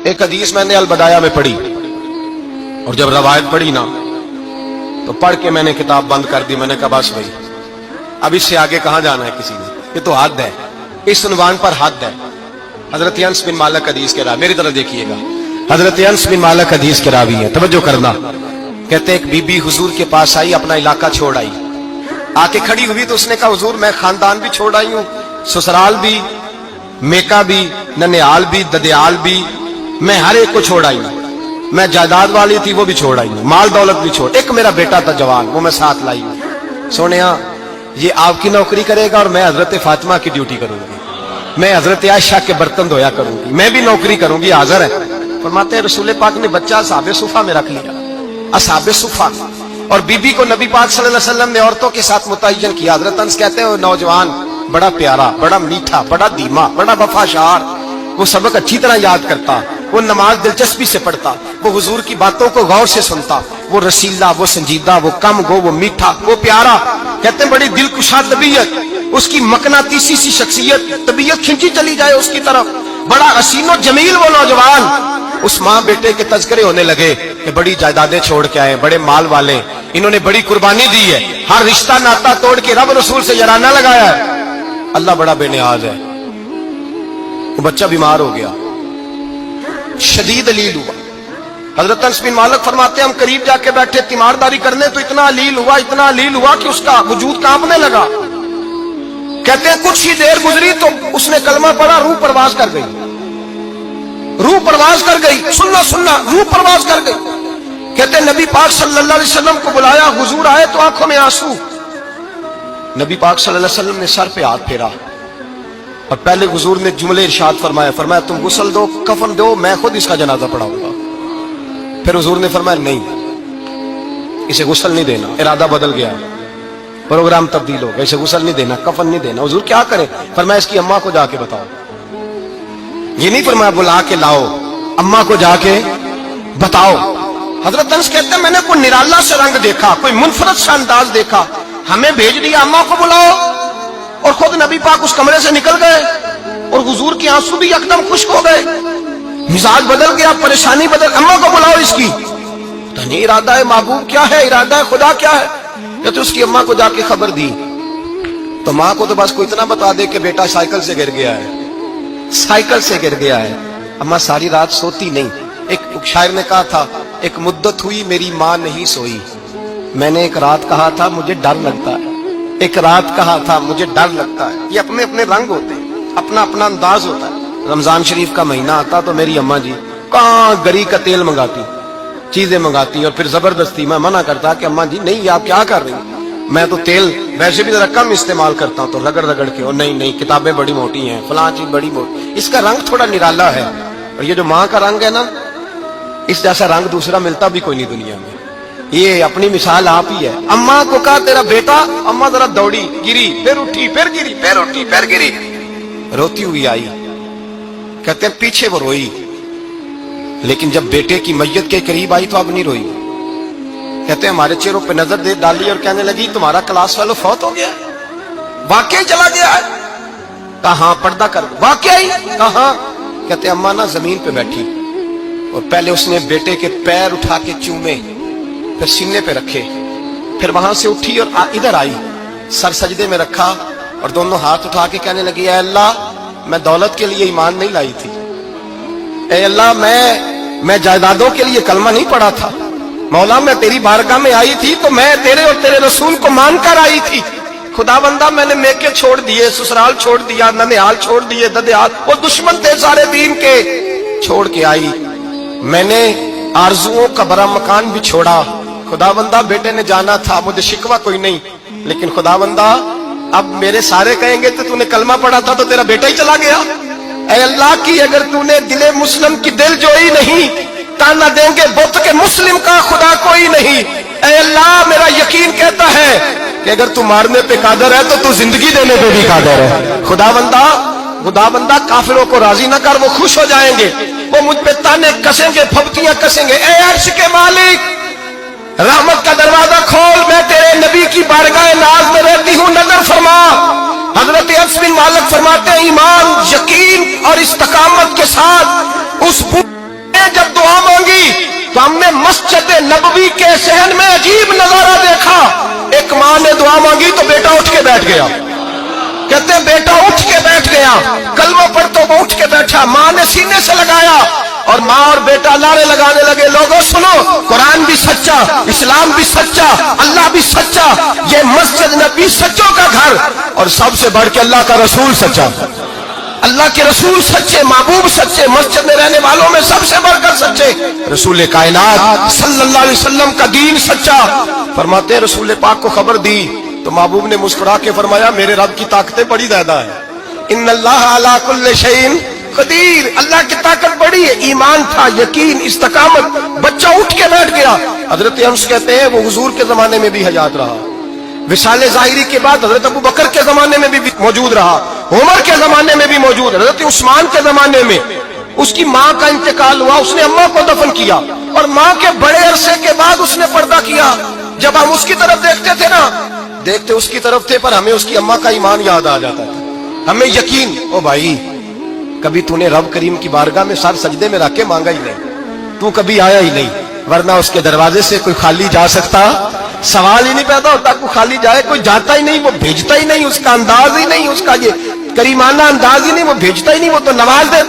ایک حدیث میں نے البدایہ میں پڑھی، اور جب روایت پڑھی نا تو پڑھ کے میں نے کتاب بند کر دی. میں نے کہا بس بھائی اب اس سے آگے کہاں جانا ہے کسی نے، یہ تو حد ہے، اس عنوان پر حد ہے. حضرت انس بن مالک حدیث کے راوی، میری طرف دیکھیے گا، حضرت انس بن مالک حدیث کے راوی ہے، توجہ کرنا. کہتے ایک بی بی حضور کے پاس آئی، اپنا علاقہ چھوڑ آئی، آ کے کھڑی ہوئی تو اس نے کہا حضور میں خاندان بھی چھوڑ آئی ہوں، سسرال بھی، میکا بھی، ننیال بھی، ددیال بھی، میں ہر ایک کو چھوڑ آئی ہوں. میں جائیداد والی تھی وہ بھی چھوڑ آئی ہوں، مال دولت بھی چھوڑ، ایک میرا بیٹا تھا جوان وہ میں ساتھ لائی ہوں. سونیا یہ آپ کی نوکری کرے گا اور میں حضرت فاطمہ کی ڈیوٹی کروں گی، میں حضرت عائشہ کے برتن دھویا کروں گی، میں بھی نوکری کروں گی. حاضر ہے. فرماتے ہیں رسول پاک نے بچہ اصحاب صفہ میں رکھ لیا، اصحاب صفہ، اور بی بی کو نبی پاک صلی اللہ علیہ وسلم نے عورتوں کے ساتھ متعین کیا. حضرت انس کہتے ہیں وہ نوجوان بڑا پیارا، بڑا میٹھا، بڑا دھیما، بڑا وفاشار، وہ سبق اچھی طرح یاد کرتا، وہ نماز دلچسپی سے پڑھتا، وہ حضور کی باتوں کو غور سے سنتا، وہ رسیلا، وہ سنجیدہ، وہ کم گو، وہ میٹھا، وہ پیارا. کہتے ہیں بڑی دلکشا طبیعت، اس کی مقناطیسی سی شخصیت، طبیعت کھینچی چلی جائے اس کی طرف، بڑا حسین و جمیل وہ نوجوان. اس ماں بیٹے کے تذکرے ہونے لگے کہ بڑی جائیدادیں چھوڑ کے آئے، بڑے مال والے، انہوں نے بڑی قربانی دی ہے، ہر رشتہ ناتا توڑ کے رب رسول سے یارانہ لگایا ہے، اللہ بڑا بے نیاز ہے. وہ بچہ بیمار ہو گیا، شدید علیل ہوا. حضرت انس بن مالک فرماتے ہیں ہم قریب جا کے بیٹھے تیمارداری کرنے تو اتنا علیل ہوا کہ اس کا وجود کانپنے لگا. کہتے ہیں کچھ ہی دیر گزری تو اس نے کلمہ پڑھا، روح پرواز کر گئی، روح پرواز کر گئی، سننا روح پرواز کر گئی. کہتے ہیں نبی پاک صلی اللہ علیہ وسلم کو بلایا، حضور آئے تو آنکھوں میں آنسو. نبی پاک صلی اللہ علیہ وسلم نے سر پہ ہاتھ پھیرا اور پہلے حضور نے جملے ارشاد فرمایا تم غسل دو، کفن دو، میں خود اس کا جنازہ پڑھاؤں گا. پھر حضور نے فرمایا نہیں، اسے غسل نہیں دینا. ارادہ بدل گیا، پروگرام تبدیل ہو گیا، اسے غسل نہیں دینا، کفن نہیں دینا. حضور کیا کرے؟ فرمایا اس کی اماں کو جا کے بتاؤ. یہ نہیں فرمایا بلا کے لاؤ، اماں کو جا کے بتاؤ. حضرت انس کہتے ہیں میں نے کوئی نرالا سے رنگ دیکھا، کوئی منفرد سا انداز دیکھا، ہمیں بھیج دیا اماں کو بلاؤ، اور خود نبی پاک اس کمرے سے نکل گئے اور حضور کے آنسو بھی یکدم خشک ہو گئے، مزاج بدل گیا، پریشانی بدل. اماں کو بلاؤ اس کی. پتہ نہیں ارادہ ہے محبوب کیا ہے، ارادہ ہے خدا کیا ہے. کہتے اس کی اماں کو جا کے خبر دی تو ماں کو تو بس کوئی اتنا بتا دے کہ بیٹا سائیکل سے گر گیا ہے، سائیکل سے گر گیا ہے. اماں ساری رات سوتی نہیں. ایک شاعر نے کہا تھا ایک مدت ہوئی میری ماں نہیں سوئی، میں نے ایک رات کہا تھا مجھے ڈر لگتا ہے، ایک رات کہا تھا مجھے ڈر لگتا ہے. یہ اپنے اپنے رنگ ہوتے ہیں، اپنا اپنا انداز ہوتا ہے. رمضان شریف کا مہینہ آتا تو میری اماں جی کہاں گری کا تیل منگاتی، چیزیں منگاتی، اور پھر زبردستی میں منع کرتا کہ اماں جی نہیں آپ کیا کر رہی ہیں، میں تو تیل ویسے بھی ذرا کم استعمال کرتا ہوں، تو رگڑ رگڑ کے، اور نہیں کتابیں بڑی موٹی ہیں، فلاں چیز بڑی موٹی، اس کا رنگ تھوڑا نرالا ہے. اور یہ جو ماں کا رنگ ہے نا، اس جیسا رنگ دوسرا ملتا بھی کوئی نہیں دنیا میں. یہ اپنی مثال آپ ہی ہے. اماں کو کہا تیرا بیٹا، اماں ذرا دوڑی، گری، پھر اٹھی، پھر گری، پھر اٹھی، پھر گری، روتی ہوئی آئی. کہتے ہیں پیچھے وہ روئی، لیکن جب بیٹے کی میت کے قریب آئی تو اب نہیں روئی. کہتے ہیں ہمارے چہروں پہ نظر دے ڈالی اور کہنے لگی تمہارا کلاس فیلو فوت ہو گیا، واقعی چلا گیا ہے. کہاں پردہ کر، واقعی کہاں. کہتے ہیں اماں نا زمین پہ بیٹھی اور پہلے اس نے بیٹے کے پیر اٹھا کے چومے، پھر سینے پہ رکھے، پھر وہاں سے اٹھی اور ادھر آئی، سر سجدے میں رکھا اور دونوں ہاتھ اٹھا کے کہنے لگی اے اللہ میں دولت کے لیے ایمان نہیں لائی تھی، اے اللہ میں جائیدادوں کے لیے کلمہ نہیں پڑھا تھا، مولا میں تیری بارگاہ میں آئی تھی تو میں تیرے اور تیرے رسول کو مان کر آئی تھی. خدا بندہ میں نے میکے چھوڑ دیے، سسرال چھوڑ دیا، ننیال چھوڑ دیے، ددیال، وہ دشمن تھے سارے دین کے، چھوڑ کے آئی. میں نے آرزوؤں کا بڑا مکان بھی چھوڑا. خدا بندہ بیٹے نے جانا تھا، مجھے شکوہ کوئی نہیں، لیکن خدا بندہ اب میرے سارے کہیں گے تو نے کلمہ پڑھا تھا تو تیرا بیٹا ہی چلا گیا. اے اللہ کی اگر تو نے دل مسلم کی دل جوئی نہیں، تانا دیں گے بت کے مسلم کا خدا کوئی نہیں. اے اللہ میرا یقین کہتا ہے کہ اگر تو مارنے پہ قادر ہے تو زندگی دینے پہ بھی قادر ہے. خدا بندہ کافروں کو راضی نہ کر، وہ خوش ہو جائیں گے، وہ مجھ پہ تانے کسیں گے، پھپتیاں کسیں گے. اے عرش کے مالک رحمت کا دروازہ کھول، میں تیرے نبی کی بارگاہ ناز میں رہتی ہوں، نظر فرما. حضرت انس بن مالک فرماتے ہیں ایمان، یقین اور استقامت کے ساتھ اس تو ہم نے مسجد نبوی کے صحن میں عجیب نظارہ دیکھا. ایک ماں نے دعا مانگی تو بیٹا اٹھ کے بیٹھ گیا. کہتے ہیں بیٹا اٹھ کے بیٹھ گیا, کلمہ پڑھ تو وہ اٹھ کے بیٹھا. ماں نے سینے سے لگایا اور ماں اور بیٹا نعرے لگانے لگے, لوگوں سنو, قرآن بھی سچا, اسلام بھی سچا, اللہ بھی سچا, یہ مسجد نبی سچوں کا گھر, اور سب سے بڑھ کے اللہ کا رسول سچا. اللہ کے رسول سچے, محبوب سچے, مسجد میں رہنے والوں میں سب سے بڑھ کر سچے, رسول کائنات صلی اللہ علیہ وسلم کا دین سچا. فرماتے ہیں رسول پاک کو خبر دی تو محبوب نے مسکرا کے فرمایا میرے رب کی طاقتیں بڑی زیادہ ہیں. ان اللہ علی کل شیء قدیر, اللہ کی طاقت بڑی ہے. ایمان تھا, یقین, استقامت, بچہ اٹھ کے بیٹھ گیا. حضرت انس کہتے ہیں وہ حضور کے زمانے میں بھی حیات رہا, وصال ظاہری کے بعد حضرت ابو بکر کے زمانے میں بھی موجود رہا, عمر کے زمانے میں بھی موجود, حضرت عثمان کے زمانے میں. اس کی ماں کا انتقال ہوا, اس نے اماں کو دفن کیا, اور ماں کے بڑے عرصے کے بعد اس نے پردہ کیا. جب ہم اس کی طرف دیکھتے تھے نا, دیکھتے اس کی طرف تھے, پر ہمیں اس کی اماں کا ایمان یاد آ جاتا تھا, ہمیں یقین. او بھائی, کبھی تو نے رب کریم کی بارگاہ میں سر سجدے میں رکھ کے مانگا ہی نہیں, تو کبھی آیا ہی نہیں, ورنہ اس کے دروازے سے کوئی خالی جا سکتا, سوال ہی نہیں پیدا ہوتا کوئی خالی جائے. کوئی جاتا ہی نہیں, وہ بھیجتا ہی نہیں, اس کا انداز ہی نہیں, اس کا یہ کریمانہ انداز ہی نہیں, وہ بھیجتا ہی نہیں, وہ تو نواز دیتا.